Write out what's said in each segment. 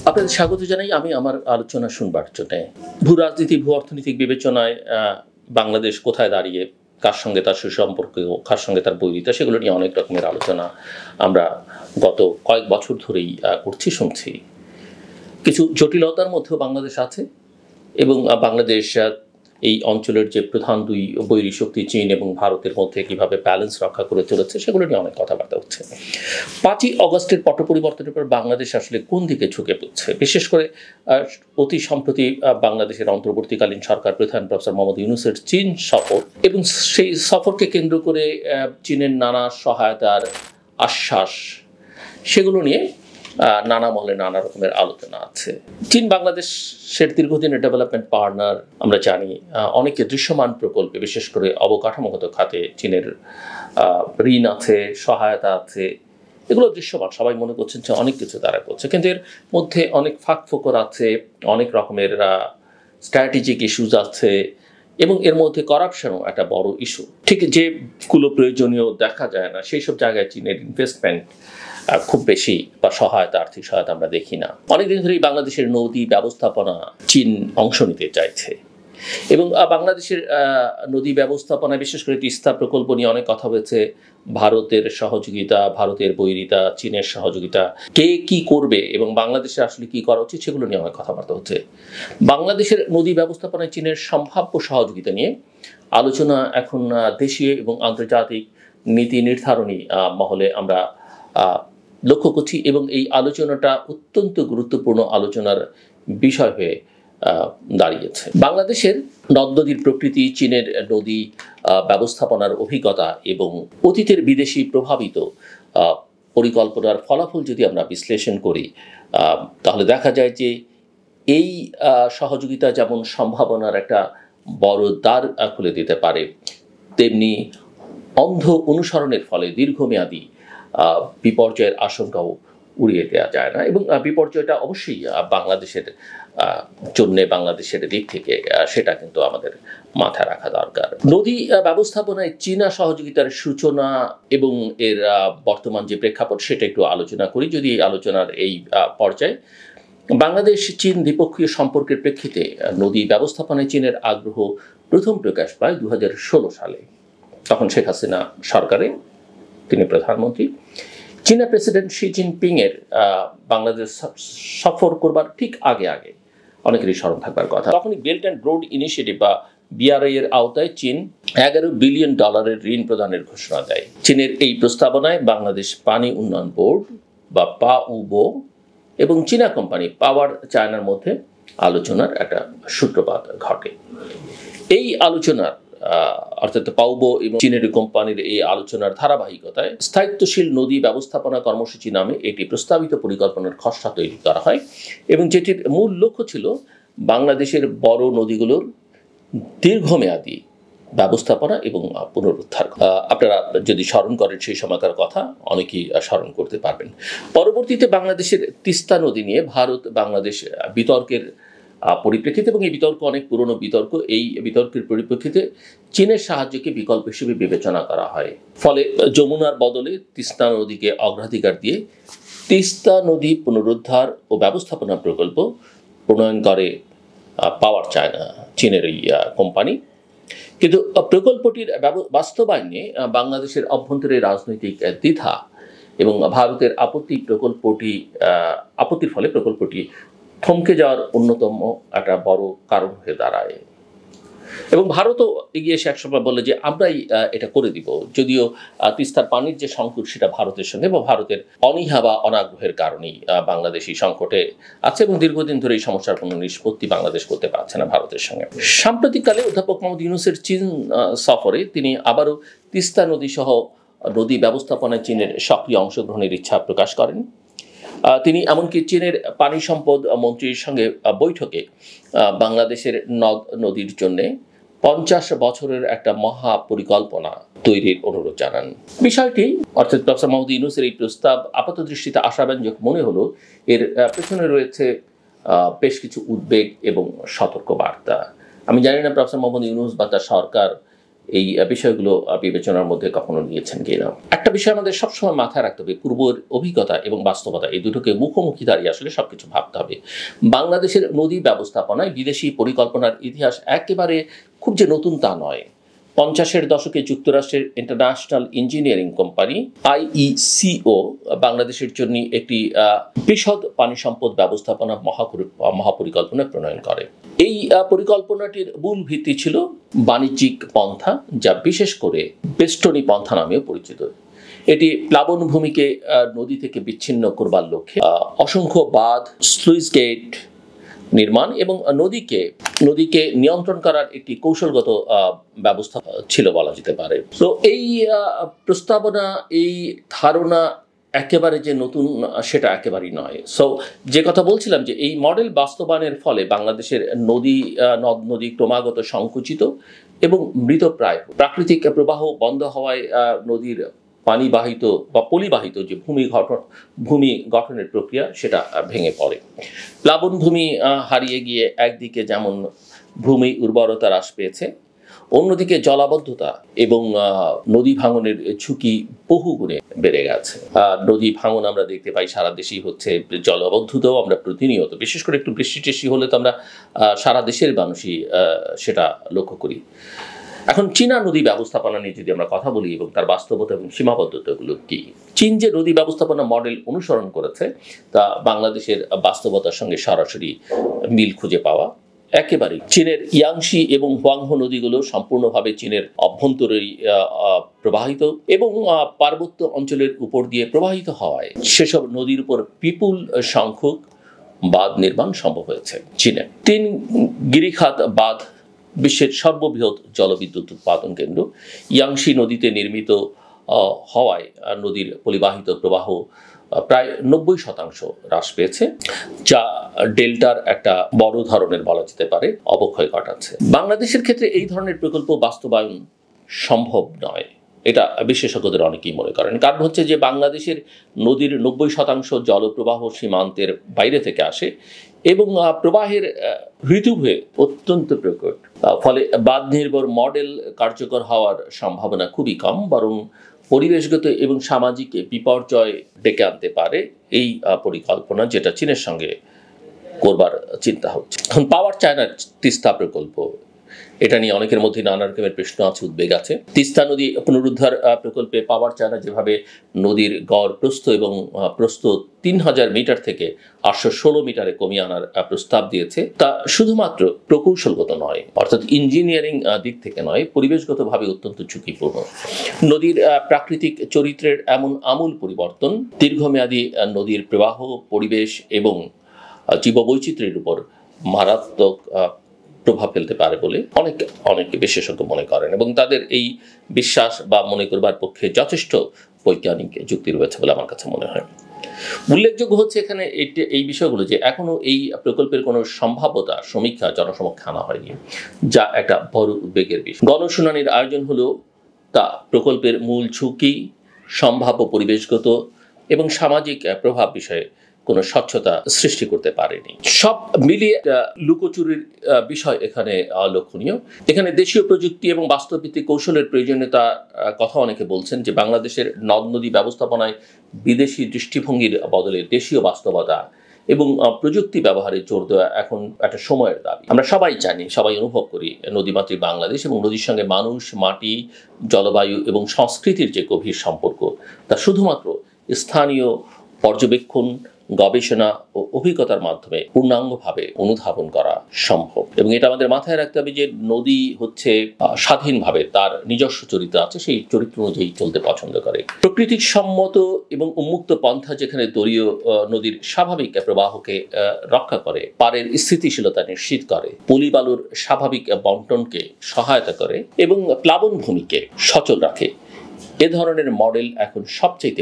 আপনাদের স্বাগত জানাই। আমি আমার আলোচনা শুনবার জন্য ভূ রাজনীতি, ভূ অর্থনৈতিক বিবেচনায় বাংলাদেশ কোথায় দাঁড়িয়ে, কার সঙ্গে তার সুসম্পর্ক, কার সঙ্গে তার বৈরিতা, সেগুলো নিয়ে অনেক রকমের আলোচনা আমরা গত কয়েক বছর ধরেই করছি, শুনছি। কিছু জটিলতার মধ্যেও বাংলাদেশ আছে এবং বাংলাদেশ এই অঞ্চলের যে প্রধান দুই বৈরী শক্তি চীন এবং ভারতের মধ্যে কিভাবে ব্যালেন্স রক্ষা করে চলেছে সেগুলো নিয়ে অনেক কথাবার্তা হচ্ছে। 5ই অগস্টের পট পরিবর্তনের পর বাংলাদেশ আসলে কোন দিকে ঝুঁকে পড়ছে, বিশেষ করে অতি সম্প্রতি বাংলাদেশের অন্তর্বর্তীকালীন সরকার প্রধান প্রফেসর মোহাম্মদ ইউনূসের চীন সফর এবং সেই সফরকে কেন্দ্র করে চীনের নানা সহায়তার আশ্বাস, সেগুলো নিয়ে নানা মহলে নানা রকমের আলোচনা আছে। চীন বাংলাদেশের দীর্ঘদিনের ডেভেলপমেন্ট পার্টনার, আমরা জানি। অনেকে দৃশ্যমান প্রকল্পে, বিশেষ করে অবকাঠামোগত খাতে চীনের ঋণ আছে, সহায়তা আছে, এগুলো দৃশ্যমান। সবাই মনে করছেন যে অনেক কিছু তারা করছে, কিন্তু এর মধ্যে অনেক ফাঁক ফোকর আছে, অনেক রকমের স্ট্র্যাটেজিক ইস্যুজ আছে এবং এর মধ্যে করাপশনও একটা বড় ইস্যু। ঠিক যেগুলো প্রয়োজনীয় দেখা যায় না, সেই সব জায়গায় চীনের ইনভেস্টমেন্ট খুব বেশি বা সহায়তা, আর্থিক সহায়তা আমরা দেখি না। অনেকদিন ধরেই বাংলাদেশের নদী ব্যবস্থাপনা চীন অংশ নিতে চাইছে এবং বাংলাদেশের নদী ব্যবস্থাপনায় বিশেষ করে তিস্তা প্রকল্প নিয়ে অনেক কথা হয়েছে। ভারতের সহযোগিতা, ভারতের বৈরিতা, চীনের সহযোগিতা, কে কি করবে এবং বাংলাদেশে আসলে কি করা উচিত, সেগুলো নিয়ে অনেক কথাবার্তা হচ্ছে। বাংলাদেশের নদী ব্যবস্থাপনায় চীনের সম্ভাব্য সহযোগিতা নিয়ে আলোচনা এখন দেশীয় এবং আন্তর্জাতিক নীতি নির্ধারণী মহলে আমরা লক্ষ্য করছি এবং এই আলোচনাটা অত্যন্ত গুরুত্বপূর্ণ আলোচনার বিষয় হয়ে দাঁড়িয়েছে। বাংলাদেশের নদ নদীর প্রকৃতি, চীনের নদী ব্যবস্থাপনার অভিজ্ঞতা এবং অতীতের বিদেশি প্রভাবিত পরিকল্পনার ফলাফল যদি আমরা বিশ্লেষণ করি, তাহলে দেখা যায় যে এই সহযোগিতা যেমন সম্ভাবনার একটা বড় দ্বার খুলে দিতে পারে, তেমনি অন্ধ অনুসরণের ফলে দীর্ঘমেয়াদী বিপর্যয়ের আশঙ্কাও উড়িয়ে দেওয়া যায় না এবং বিপর্যয়টা অবশ্যই বাংলাদেশের জন্যে, বাংলাদেশের দিক থেকে সেটা কিন্তু আমাদের মাথায় রাখা দরকার। নদী ব্যবস্থাপনায় চীনা সহযোগিতার সূচনা এবং এর বর্তমান যে প্রেক্ষাপট, সেটা একটু আলোচনা করি। যদি এই আলোচনার এই পর্যায়ে বাংলাদেশ চীন দ্বিপক্ষীয় সম্পর্কের প্রেক্ষিতে নদী ব্যবস্থাপনায় চীনের আগ্রহ প্রথম প্রকাশ পায় 2016 সালে। তখন শেখ হাসিনা সরকারে তিনি প্রধানমন্ত্রী। চীনা প্রেসিডেন্ট শি জিনপিং এর বাংলাদেশ সফর করবার ঠিক আগে অনেকেরই স্মরণ থাকবার কথা, তখনই বেল্ট অ্যান্ড রোড ইনিশিয়েটিভ বা বিআরআই এর আওতায় চীন $11 বিলিয়ন ঋণ প্রদানের ঘোষণা দেয়। চীনের এই প্রস্তাবনায় বাংলাদেশ পানি উন্নয়ন বোর্ড বা পাউবো এবং চীনা কোম্পানি পাওয়ার চায়নার মধ্যে আলোচনার একটা সূত্রপাত ঘটে। এই আলোচনার অর্থাৎ পাউবো এবং চীনের কোম্পানির এই আলোচনার ধারাবাহিকতায় স্থায়িত্বশীল নদী ব্যবস্থাপনা কর্মসূচি নামে একটি প্রস্তাবিত পরিকল্পনার খসড়া তৈরি করা হয় এবং যেটির মূল লক্ষ্য ছিল বাংলাদেশের বড় নদীগুলোর দীর্ঘমেয়াদী ব্যবস্থাপনা এবং পুনরুদ্ধার। আপনারা যদি স্মরণ করেন সেই সময়কার কথা, অনেকেই স্মরণ করতে পারবেন। পরবর্তীতে বাংলাদেশের তিস্তা নদী নিয়ে ভারত বাংলাদেশ বিতর্কের পরিপ্রেক্ষিতে, এবং এই বিতর্ক অনেক পুরনো বিতর্ক, এই বিতর্কের পরিপ্রেক্ষিতে চীনের সাহায্যকে বিকল্প হিসেবে বিবেচনা করা হয়। ফলে যমুনার বদলে তিস্তা নদীকে অগ্রাধিকার দিয়ে তিস্তা নদী পুনরুদ্ধার ও ব্যবস্থাপনা প্রকল্প প্রণয়ন করে পাওয়ার চায়না, চীনের এই কোম্পানি। কিন্তু প্রকল্পটির বাস্তবায়নে বাংলাদেশের অভ্যন্তরে রাজনৈতিক দ্বিধা এবং ভারতের আপত্তির ফলে প্রকল্পটি থমকে যাওয়ার অন্যতম একটা বড় কারণ হয়ে দাঁড়ায় এবং ভারতও এগিয়ে এসে একসময় বলে যে আমরাই এটা করে দিব, যদিও তিস্তার পানির যে সংকট সেটা ভারতের সঙ্গে বা ভারতের অনীহা বা অনাগ্রহের কারণেই বাংলাদেশি সংকটে আছে এবং দীর্ঘদিন ধরে এই সমস্যার কোনো নিষ্পত্তি বাংলাদেশ করতে পারছে না ভারতের সঙ্গে। সাম্প্রতিককালে অধ্যাপক মোহাম্মদ ইউনূসের চীন সফরে তিনি আবারও তিস্তা নদী সহ নদী ব্যবস্থাপনায় চীনের সক্রিয় অংশগ্রহণের ইচ্ছা প্রকাশ করেন। তিনি এমনকি চীনের পানি সম্পদ মন্ত্রীর সঙ্গে বৈঠকে বাংলাদেশের নদ নদীর জন্যে 50 বছরের একটা মহা পরিকল্পনা তৈরির অনুরোধ জানান। বিষয়টি অর্থাৎ প্রফেসর মোহাম্মদ ইউনূসের এই প্রস্তাব আপাত দৃষ্টিতে আশাব্যঞ্জক মনে হলো, এর পেছনে রয়েছে বেশ কিছু উদ্বেগ এবং সতর্ক বার্তা। আমি জানি না প্রফেসর মোহাম্মদ ইউনূস বা তার সরকার এই বিষয়গুলো বিবেচনার মধ্যে কখনো নিয়েছেন কিনা। একটা বিষয় আমাদের সবসময় মাথায় রাখতে হবে, পূর্বের অভিজ্ঞতা এবং বাস্তবতা এই দুটোকে মুখোমুখি দাঁড়িয়ে আসলে সবকিছু ভাবতে হবে। বাংলাদেশের নদী ব্যবস্থাপনায় বিদেশি পরিকল্পনার ইতিহাস একেবারে খুব যে নতুন তা নয়। 50-এর দশকে যুক্তরাষ্ট্রের ইন্টারন্যাশনাল ইঞ্জিনিয়ারিং কোম্পানি IECO বাংলাদেশের জন্য একটি বিশদ পানি সম্পদ ব্যবস্থাপনা মহাপরিকল্পনা প্রণয়ন করে। এই পরিকল্পনাটির মূল ভিত্তি ছিল বাণিজ্যিক পন্থা, যা বিশেষ করে বেষ্টনী পন্থা নামেও পরিচিত। এটি প্লাবনভূমিকে নদী থেকে বিচ্ছিন্ন করবার লক্ষ্যে অসংখ্য বাঁধ, স্লুইস গেট নির্মাণ এবং নদীকে নিয়ন্ত্রণ করার একটি কৌশলগত ব্যবস্থা ছিল বলা যেতে পারে। তো এই প্রস্তাবনা, এই ধারণা একেবারে যে নতুন সেটা একেবারেই নয়। সো যে কথা বলছিলাম যে এই মডেল বাস্তবায়নের ফলে বাংলাদেশের নদ নদী ক্রমাগত সংকুচিত এবং মৃতপ্রায়, প্রাকৃতিক প্রবাহ বন্ধ হওয়ায় নদীর পানিবাহিত বা পলিবাহিত যে ভূমি গঠনের প্রক্রিয়া সেটা ভেঙে পড়ে। প্লাবনভূমি হারিয়ে গিয়ে একদিকে যেমন ভূমি উর্বরতা হ্রাস পেয়েছে, অন্যদিকে জলাবদ্ধতা এবং নদী ভাঙনের ঝুঁকি বহুগুণে বেড়ে গেছে। নদী ভাঙন আমরা দেখতে পাই সারা দেশেই হচ্ছে, জলাবদ্ধতাও আমরা প্রতিনিয়ত, বিশেষ করে একটু বৃষ্টি টেষ্টি হলে তো আমরা সারা দেশের মানুষই সেটা লক্ষ্য করি। এখন চীনা নদী ব্যবস্থাপনা নিয়ে যদি আমরা কথা বলি এবং তার বাস্তবতা এবং সীমাবদ্ধতাগুলো কি, চীন যে নদী ব্যবস্থাপনা মডেল অনুসরণ করেছে তা বাংলাদেশের বাস্তবতার সঙ্গে সরাসরি মিল খুঁজে পাওয়া একেবারেই। চীনের ইয়াংশি এবং হুয়াংহো নদীগুলো সম্পূর্ণভাবে চীনের অভ্যন্তরে প্রবাহিত এবং পার্বত্য অঞ্চলের উপর দিয়ে প্রবাহিত হওয়ায় সেসব নদীর উপর বিপুল সংখ্যক বাঁধ নির্মাণ সম্ভব হয়েছে চীনে। 3 গিরিখাত বাঁধ বিশ্বের সর্ববৃহৎ জলবিদ্যুৎ উৎপাদন কেন্দ্র। ইয়াংশি নদীতে নির্মিত হওয়ায় নদীর পরিবাহিত প্রবাহ প্রায় 90% হ্রাস পেয়েছে, যা ডেল্টার একটা বড় ধরনের বলা যেতে পারে অবক্ষয় ঘটাচ্ছে। বাংলাদেশের ক্ষেত্রে এই ধরনের প্রকল্প বাস্তবায়ন সম্ভব নয়, এটা বিশেষজ্ঞদের অনেকেই মনে করেন। কারণ হচ্ছে যে বাংলাদেশের নদীর 90% জলপ্রবাহ সীমান্তের বাইরে থেকে আসে এবং প্রবাহের ঋতুভেদে অত্যন্ত প্রকট, ফলে বাঁধ নির্ভর মডেল কার্যকর হওয়ার সম্ভাবনা খুবই কম, বরং পরিবেশগত এবং সামাজিক বিপর্যয় ডেকে আনতে পারে এই পরিকল্পনা, যেটা চীনের সঙ্গে করবার চিন্তা হচ্ছে। এখন পাওয়ার চায়নার তিস্তা প্রকল্প, এটা নিয়ে অনেকের মধ্যে নানা রকমের প্রশ্ন আছে, উদ্বেগ আছে। তিস্তা নদী পুনরুদ্ধার প্রকল্পে পাওয়ার চায়না যেভাবে নদীর গড় প্রস্থ এবং প্রস্থ 3000 মিটার থেকে 816 মিটারে কমিয়ে আনার প্রস্তাব দিয়েছে, তা শুধুমাত্র প্রকৌশলগত নয়, অর্থাৎ ইঞ্জিনিয়ারিং দিক থেকে নয়, পরিবেশগতভাবে অত্যন্ত ঝুঁকিপূর্ণ। নদীর প্রাকৃতিক চরিত্রের এমন আমূল পরিবর্তন দীর্ঘমেয়াদী নদীর প্রবাহ, পরিবেশ এবং জীববৈচিত্র্যের উপর মারাত্মক প্রভাব ফেলতে পারে বলে অনেক বিশেষজ্ঞ মনে করেন এবং তাদের এই বিশ্বাস বা মনে করবার পক্ষে যথেষ্ট বৈজ্ঞানিক যুক্তি রয়েছে বলে আমার কাছে মনে হয়। উল্লেখযোগ্য হচ্ছে এখানে এই বিষয়গুলো যে এখনো এই প্রকল্পের কোনো সম্ভাব্যতা সমীক্ষা জনসমক্ষে আনা হয়নি, যা একটা বড় উদ্বেগের বিষয়। গণশুনানির আয়োজন হলেও তা প্রকল্পের মূল ঝুঁকি, সম্ভাব্য পরিবেশগত এবং সামাজিক প্রভাব বিষয়ে কোনো স্বচ্ছতা সৃষ্টি করতে পারেনি। সব মিলিয়ে লুকোচুরির বিষয় এখানে লক্ষণীয়। এখানে দেশীয় প্রযুক্তি এবং বাস্তবভিত্তিক কৌশলের প্রয়োজনীয়তা কথা অনেকে বলছেন যে বাংলাদেশের নদ নদী ব্যবস্থাপনায় বিদেশি দৃষ্টিভঙ্গির বদলে দেশীয় বাস্তবতা এবং প্রযুক্তি ব্যবহারে জোর দেওয়া এখন একটা সময়ের দাবি। আমরা সবাই জানি, সবাই অনুভব করি নদীমাতৃক বাংলাদেশ এবং নদীর সঙ্গে মানুষ, মাটি, জলবায়ু এবং সংস্কৃতির যে গভীর সম্পর্ক তা শুধুমাত্র স্থানীয় পর্যবেক্ষণ, গবেষণা ও অভিজ্ঞতার মাধ্যমে পূর্ণাঙ্গভাবে অনুধাবন করা সম্ভব। এবং এটা আমাদের মাথায় রাখতে হবে যে নদী হচ্ছে স্বাধীনভাবে তার নিজস্ব চরিত্র আছে, সেই চরিত্র অনুযায়ী চলতে পছন্দ করে। প্রকৃতিক সম্মত এবং উন্মুক্ত পন্থা যেখানে দলীয় নদীর স্বাভাবিক প্রবাহকে রক্ষা করে, পাড়ের স্থিতিশীলতা নিশ্চিত করে, পলি বালুর স্বাভাবিক বন্টনকে সহায়তা করে এবং প্লাবনভূমিকে সচল রাখে, এ ধরনের মডেল এখন সবচেয়ে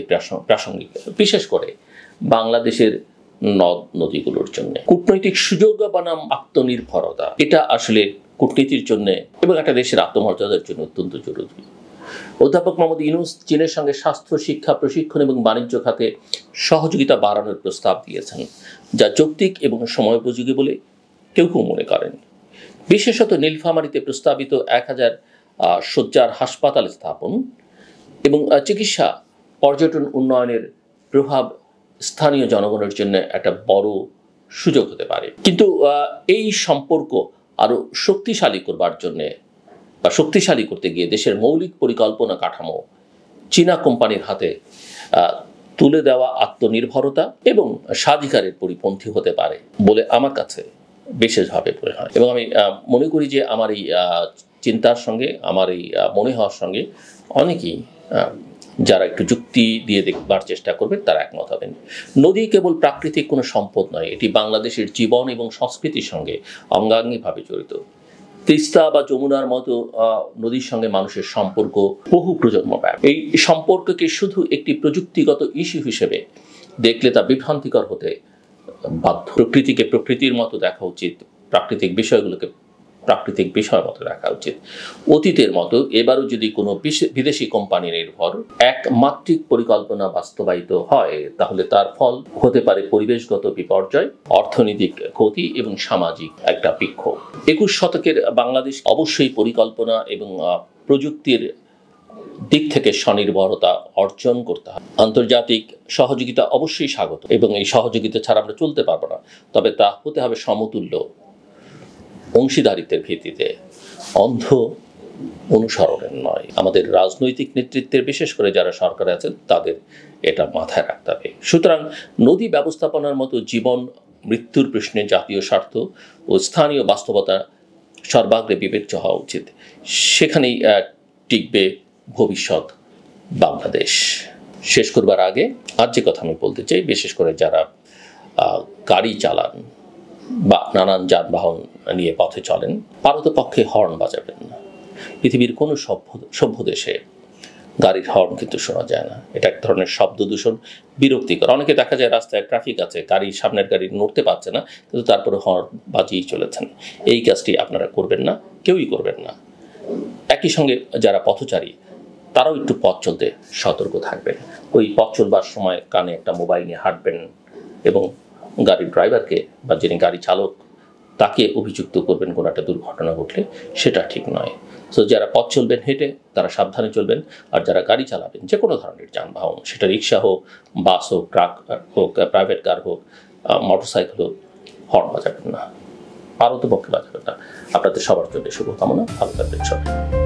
প্রাসঙ্গিক, বিশেষ করে বাংলাদেশের নদ নদীগুলোর জন্য। কূটনৈতিক সুযোগ বনাম আত্মনির্ভরতা, এটা আসলে কূটনীতির জন্য এবং একটা দেশের আত্মমর্যাদার জন্য অত্যন্ত জরুরি। অধ্যাপক মোহাম্মদ ইউনূস চীনের সঙ্গে স্বাস্থ্য, শিক্ষা, প্রশিক্ষণ এবং বাণিজ্য খাতে সহযোগিতা বাড়ানোর প্রস্তাব দিয়েছেন, যা যৌক্তিক এবং সময়োপযোগী বলে কেউ মনে করেন। বিশেষত নীলফামারীতে প্রস্তাবিত 1000 শয্যার হাসপাতাল স্থাপন এবং চিকিৎসা পর্যটন উন্নয়নের প্রভাব স্থানীয় জনগণের জন্য একটা বড় সুযোগ হতে পারে। কিন্তু এই সম্পর্ক আরও শক্তিশালী করবার জন্যে বা শক্তিশালী করতে গিয়ে দেশের মৌলিক পরিকল্পনা কাঠামো চীনা কোম্পানির হাতে তুলে দেওয়া আত্মনির্ভরতা এবং স্বাধিকারের পরিপন্থী হতে পারে বলে আমার কাছে বিশেষভাবে মনে হয়। এবং আমি মনে করি যে আমার এই চিন্তার সঙ্গে, আমার এই মনে হওয়ার সঙ্গে অনেকেই যারা একটু যুক্তি দিয়ে দেখবার চেষ্টা করবেন তারা একমত হবেন। নদী কেবল প্রাকৃতিক কোনো সম্পদ নয়, এটি বাংলাদেশের জীবন এবং সংস্কৃতির সঙ্গে অঙ্গাঙ্গিভাবে জড়িত। তিস্তা বা যমুনার মতো নদীর সঙ্গে মানুষের সম্পর্ক বহু প্রজন্ম ব্যাপী। এই সম্পর্ককে শুধু একটি প্রযুক্তিগত ইস্যু হিসেবে দেখলে তা বিভ্রান্তিকর হতে বাধ্য। প্রকৃতিকে প্রকৃতির মতো দেখা উচিত, প্রাকৃতিক বিষয়গুলোকে প্রাকৃতিক বিষয় মতো দেখা উচিত। অতীতের মতো এবারও যদি কোনো বিদেশি কোম্পানি নির্ভর একমাত্রিক পরিকল্পনা বাস্তবায়িত হয় তাহলে তার ফল হতে পারে পরিবেশগত বিপর্যয়, অর্থনৈতিক ক্ষতি এবং সামাজিক একটা বিক্ষোভ। 21 শতকের বাংলাদেশ অবশ্যই পরিকল্পনা এবং প্রযুক্তির দিক থেকে স্বনির্ভরতা অর্জন করতে হবে। আন্তর্জাতিক সহযোগিতা অবশ্যই স্বাগত এবং এই সহযোগিতা ছাড়া আমরা চলতে পারবো না, তবে তা হতে হবে সমতুল্য অংশীদারিত্বের ভিত্তিতে, অন্ধ অনুসরণের নয়। আমাদের রাজনৈতিক নেতৃত্বের, বিশেষ করে যারা সরকারে আছেন, তাদের এটা মাথায় রাখতে হবে। সুতরাং নদী ব্যবস্থাপনার মতো জীবন মৃত্যুর প্রশ্নে জাতীয় স্বার্থ ও স্থানীয় বাস্তবতা সর্বাগ্রে বিবেচ্য হওয়া উচিত। সেখানেই টিকবে ভবিষ্যৎ বাংলাদেশ। শেষ করবার আগে আর যে কথা আমি বলতে চাই, বিশেষ করে যারা গাড়ি চালান বা নানান যানবাহন নিয়ে পথে চলেন, পারতপক্ষে হর্ন বাজাবেন না। পৃথিবীর কোনো সভ্য দেশে গাড়ির হর্ন কিন্তু শোনা যায় না। এটা এক ধরনের শব্দ দূষণ, বিরক্তিকর। অনেকে দেখা যায় রাস্তায় ট্রাফিক আছে, গাড়ি সামনের গাড়ি নড়তে পারছে না, কিন্তু তারপরে হর্ন বাজিয়েই চলেছেন। এই কাজটি আপনারা করবেন না, কেউই করবেন না। একই সঙ্গে যারা পথচারী তারাও একটু পথ চলতে সতর্ক থাকবেন। ওই পথ চলবার সময় কানে একটা মোবাইল নিয়ে হাঁটবেন এবং গাড়ির ড্রাইভারকে বা যিনি গাড়ি চালক তাকে অভিযুক্ত করবেন কোনো একটা দুর্ঘটনা ঘটলে, সেটা ঠিক নয়। সো যারা পথ চলবেন হেঁটে তারা সাবধানে চলবেন, আর যারা গাড়ি চালাবেন যে কোনো ধরনের যানবাহন, সেটা রিক্সা হোক, বাস হোক, ট্রাক হোক, প্রাইভেট কার হোক, মোটরসাইকেল হোক, হর্ন বাজাবেন না, পারতপক্ষে বাজাবেন না। আপনাদের সবার জন্য শুভকামনা। ভালো থাকবেন সবাই।